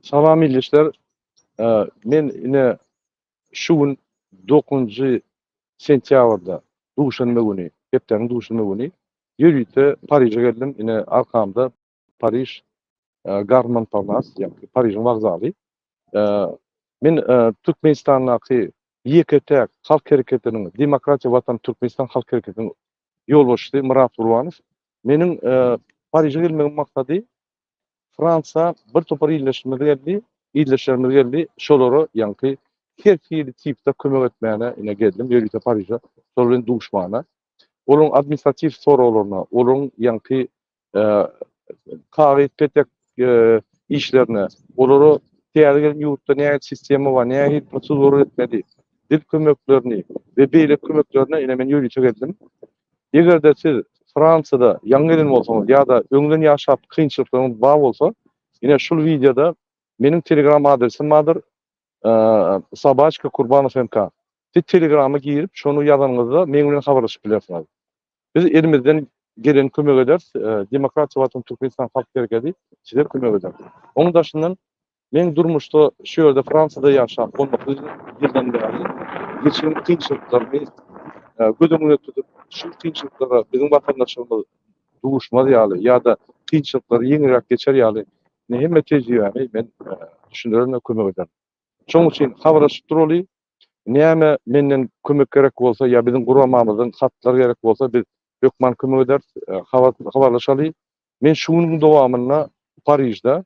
Salam ilişler. Men ine şu gün 9 sentyabrda duşanma günü, hepden duşanma günü ýürüýte Paryja geldim. Ine arkamda Paryj Garman Palas, ýa-ni Paryjyň wagzaly. Men Türkmenistanyňky ýeketek halk hereketiniň, Demokratiýa Watan Türkmenistan halk hereketiniň ýolbaşçysy Murat Gurbanov. Meniň Paryja gelmegiň maksady Fransa bir topar ýyllaşmagy geldi. Şolary ýa-ni her türlü tipde kömek etmäne ine geldim. Ýörüýte Paryja, şol bilen duşmana. Olaryň administrativ soraglaryna, olaryň ýa-ni kagyd petek işlerine, olary täze gelen ýurtda näme sistema bar, näme prosedur etmeli, dil kömeklerini we beýle kömeklerine ine men ýörüýte geldim. Egerde siz Fransada ýaňy gelen bolsaňyz ýa-da öňden ýaşap kynçylyklaryň bar bolsa, ine şul videoda meniň Telegram adresim bardyr. Sabachka Kurbanov MK. Siz Telegram'a girip şonu ýazanyňyzda men bilen habarlaşyp bilersiňiz. Biz elimizden gelen kömek ederiz. Demokratiýa Watan Türkmenistan halk hereketi sizler kömek eder. Onuň daşyndan men durmuşda şu ýerde Fransada ýaşap bolmakly ýyldan beri geçen kynçylyklary gödüňe tutup şu kynçylyklara bizim watandaşlarymyz duguşmaz ýaly ýa-da kynçylyklary ýeňirek geçer ýaly näme tejrübäni men düşünýärem kömek eder. Şoň üçin habarlaşyp turaly. Näme menden kömek gerek bolsa ýa bizim guramamyzyň hatlary gerek bolsa biz hökman kömek eder, habarlaşaly. Men şunyň dowamyna Paryjda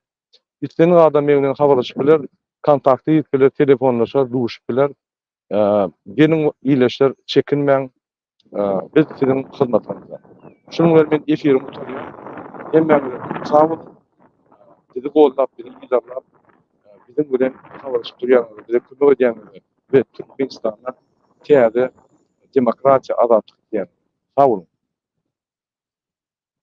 isleňi adam bilen habarlaşyp biler, kontakty ýetkiler, telefonlaşar, duşup biler. Geniň iýleşler çekinmäň, biz siziň hyzmatyňyzda. Şunuň bilen men efirimi tutarýar. Hemme sag bolun. Bizi gollap, bizi ýyllap, bizim bilen habarlaşyp durýarlar, bize kömek edýärler we Türkmenistanda täze demokratiýa, azatlyk diýär. Sag bolun.